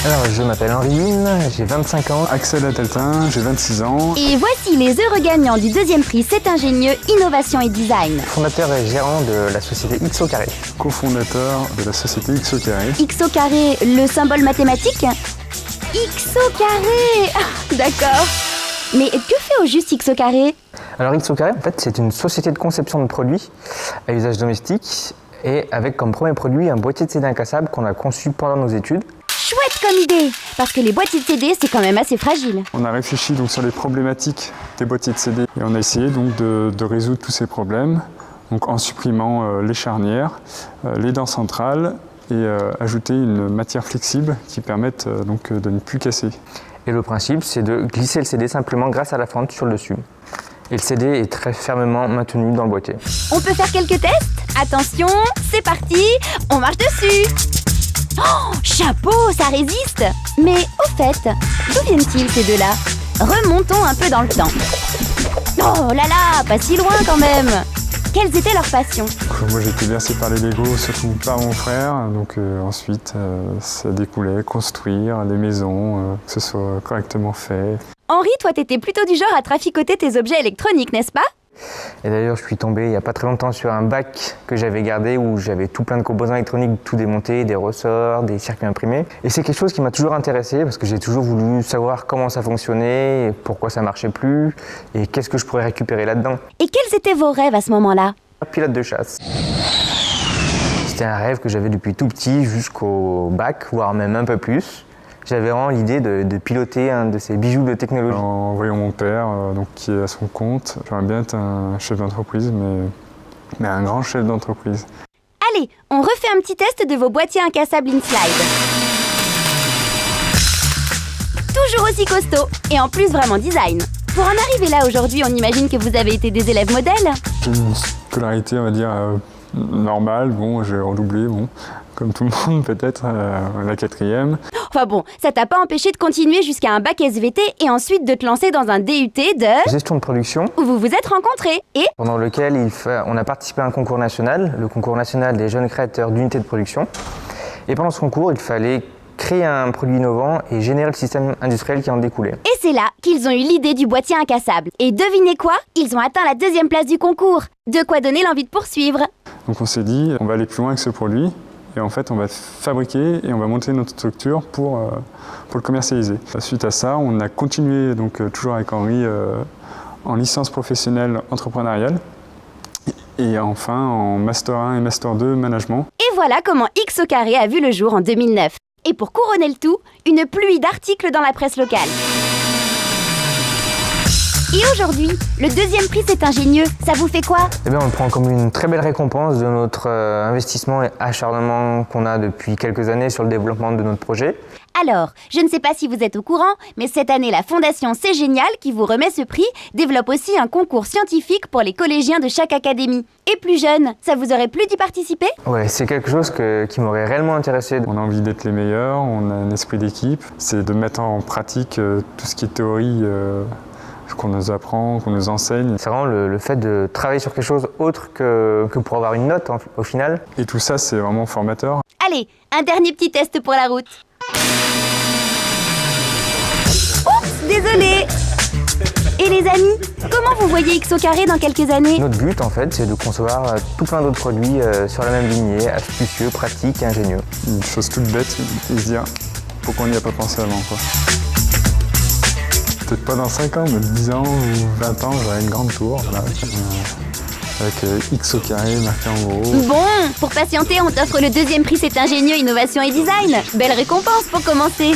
Alors, je m'appelle Henri, j'ai 25 ans. Axel Atteltin, j'ai 26 ans. Et voici les heureux gagnants du deuxième prix C'est ingénieux, innovation et design. Fondateur et gérant de la société X au carré. Co-fondateur de la société X au carré. X au carré, le symbole mathématique? X au carré. D'accord. Mais que fait au juste X au carré? Alors X au carré, en fait, c'est une société de conception de produits à usage domestique et avec comme premier produit un boîtier de CD incassable qu'on a conçu pendant nos études. Chouette comme idée, parce que les boîtiers de CD, c'est quand même assez fragile. On a réfléchi donc sur les problématiques des boîtiers de CD et on a essayé donc de résoudre tous ces problèmes donc en supprimant les charnières, les dents centrales et ajouter une matière flexible qui permette donc de ne plus casser. Et le principe, c'est de glisser le CD simplement grâce à la fente sur le dessus. Et le CD est très fermement maintenu dans le boîtier. On peut faire quelques tests? Attention, c'est parti, on marche dessus. Oh, chapeau, ça résiste. Mais au fait, d'où viennent-ils ces deux-là? Remontons un peu dans le temps. Oh là là, pas si loin quand même. Quelles étaient leurs passions? Moi j'étais bercé par les Lego, surtout par mon frère. Donc ensuite, ça découlait construire les maisons, que ce soit correctement fait. Henri, toi t'étais plutôt du genre à traficoter tes objets électroniques, n'est-ce pas? Et d'ailleurs, je suis tombé il n'y a pas très longtemps sur un bac que j'avais gardé où j'avais tout plein de composants électroniques, tout démonté, des ressorts, des circuits imprimés. Et c'est quelque chose qui m'a toujours intéressé parce que j'ai toujours voulu savoir comment ça fonctionnait, pourquoi ça marchait plus et qu'est-ce que je pourrais récupérer là-dedans. Et quels étaient vos rêves à ce moment-là? Pilote de chasse. C'était un rêve que j'avais depuis tout petit jusqu'au bac, voire même un peu plus. J'avais vraiment l'idée de piloter un de ces bijoux de technologie. En voyant mon père donc, qui est à son compte, j'aimerais bien être un chef d'entreprise, mais un grand chef d'entreprise. Allez, on refait un petit test de vos boîtiers incassables InSlide. Toujours aussi costaud, et en plus vraiment design. Pour en arriver là aujourd'hui, on imagine que vous avez été des élèves modèles. J'ai une scolarité, on va dire, normale. Bon, j'ai redoublé, bon, comme tout le monde peut-être, la 4e. Enfin bon, ça t'a pas empêché de continuer jusqu'à un bac SVT et ensuite de te lancer dans un DUT de... Gestion de production. Où vous vous êtes rencontrés et... Pendant lequel on a participé à un concours national, le concours national des jeunes créateurs d'unités de production. Et pendant ce concours, il fallait créer un produit innovant et générer le système industriel qui en découlait. Et c'est là qu'ils ont eu l'idée du boîtier incassable. Et devinez quoi? Ils ont atteint la 2e place du concours. De quoi donner l'envie de poursuivre. Donc on s'est dit, on va aller plus loin avec ce produit. Et en fait, on va fabriquer et on va monter notre structure pour le commercialiser. Suite à ça, on a continué, donc toujours avec Henri, en licence professionnelle entrepreneuriale. Et enfin, en Master 1 et Master 2 management. Et voilà comment X au carré a vu le jour en 2009. Et pour couronner le tout, une pluie d'articles dans la presse locale. Et aujourd'hui, le deuxième prix C'est ingénieux, ça vous fait quoi? Eh bien, on le prend comme une très belle récompense de notre investissement et acharnement qu'on a depuis quelques années sur le développement de notre projet. Alors, je ne sais pas si vous êtes au courant, mais cette année, la Fondation C'est Génial, qui vous remet ce prix, développe aussi un concours scientifique pour les collégiens de chaque académie. Et plus jeunes, ça vous aurait plu d'y participer? Ouais, c'est quelque chose qui m'aurait réellement intéressé. On a envie d'être les meilleurs, on a un esprit d'équipe. C'est de mettre en pratique tout ce qui est théorie qu'on nous apprend, qu'on nous enseigne. C'est vraiment le fait de travailler sur quelque chose autre que pour avoir une note au final. Et tout ça, c'est vraiment formateur. Allez, un dernier petit test pour la route. Oups, désolé. Et les amis, comment vous voyez X au carré dans quelques années? Notre but, en fait, c'est de concevoir tout plein d'autres produits sur la même lignée, astucieux, pratiques et ingénieux. Une chose toute bête, et se dire pourquoi on n'y a pas pensé avant, quoi. Peut-être pas dans 5 ans, mais 10 ans ou 20 ans, j'aurai une grande tour, voilà, avec X au carré marqué en gros. Bon, pour patienter, on t'offre le deuxième prix C'est ingénieux, innovation et design. Belle récompense pour commencer.